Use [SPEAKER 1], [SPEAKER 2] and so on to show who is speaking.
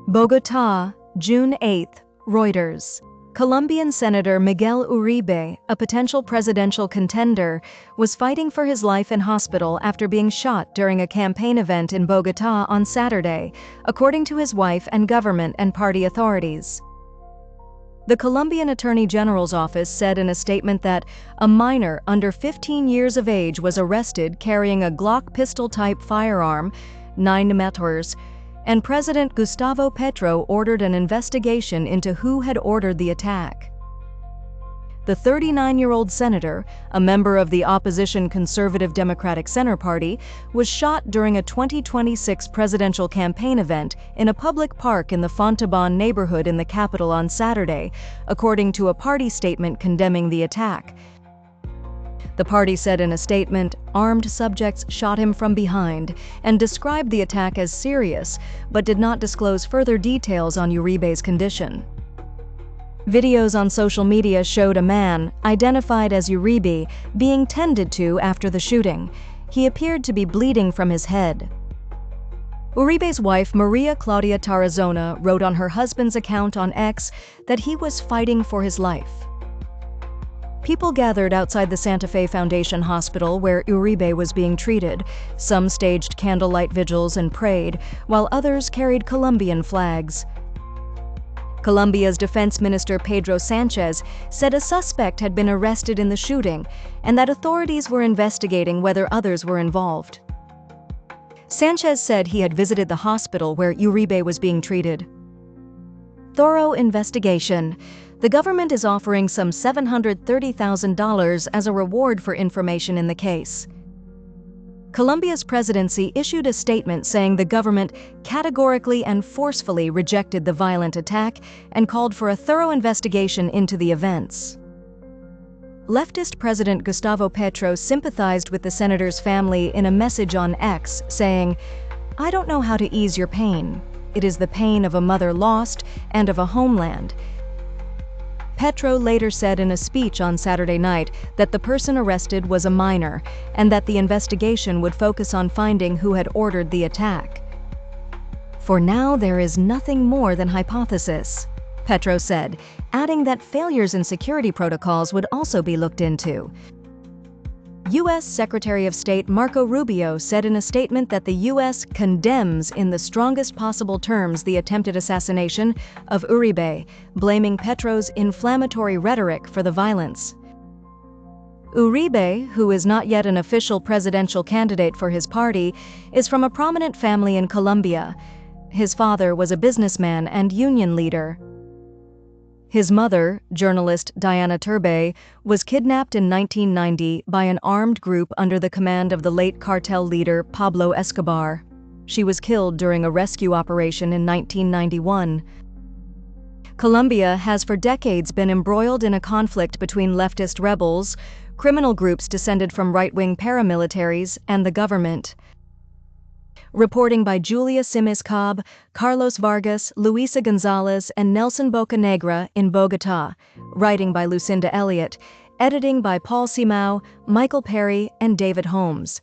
[SPEAKER 1] Bogota, June 8, Reuters. Colombian Senator Miguel Uribe, a potential presidential contender, was fighting for his life in hospital after being shot during a campaign event in Bogota on Saturday, according to his wife and government and party authorities. The Colombian Attorney General's office said in a statement that a minor under 15 years of age was arrested carrying a Glock pistol-type firearm, 9mm, and President Gustavo Petro ordered an investigation into who had ordered the attack. The 39-year-old senator, a member of the opposition Conservative Democratic Center Party, was shot during a 2026 presidential campaign event in a public park in the Fontauban neighborhood in the capital on Saturday, according to a party statement condemning the attack. The party said in a statement, armed subjects shot him from behind and described the attack as serious, but did not disclose further details on Uribe's condition. Videos on social media showed a man, identified as Uribe, being tended to after the shooting. He appeared to be bleeding from his head. Uribe's wife, Maria Claudia Tarazona, wrote on her husband's account on X that he was fighting for his life. People gathered outside the Santa Fe Foundation Hospital where Uribe was being treated. Some staged candlelight vigils and prayed, while others carried Colombian flags. Colombia's Defense Minister Pedro Sanchez said a suspect had been arrested in the shooting and that authorities were investigating whether others were involved. Sanchez said he had visited the hospital where Uribe was being treated. Thorough investigation. The government is offering some $730,000 as a reward for information in the case. Colombia's presidency issued a statement saying the government categorically and forcefully rejected the violent attack and called for a thorough investigation into the events. Leftist President Gustavo Petro sympathized with the senator's family in a message on X, saying, "I don't know how to ease your pain. It is the pain of a mother lost and of a homeland." Petro later said in a speech on Saturday night that the person arrested was a minor and that the investigation would focus on finding who had ordered the attack. "For now, there is nothing more than hypothesis," Petro said, adding that failures in security protocols would also be looked into. U.S. Secretary of State Marco Rubio said in a statement that the U.S. condemns in the strongest possible terms the attempted assassination of Uribe, blaming Petro's inflammatory rhetoric for the violence. Uribe, who is not yet an official presidential candidate for his party, is from a prominent family in Colombia. His father was a businessman and union leader. His mother, journalist Diana Turbay, was kidnapped in 1990 by an armed group under the command of the late cartel leader Pablo Escobar. She was killed during a rescue operation in 1991. Colombia has for decades been embroiled in a conflict between leftist rebels, criminal groups descended from right-wing paramilitaries, and the government. Reporting by Julia Simis Cobb, Carlos Vargas, Luisa Gonzalez, and Nelson Bocanegra in Bogota. Writing by Lucinda Elliott. Editing by Paul Simao, Michael Perry, and David Holmes.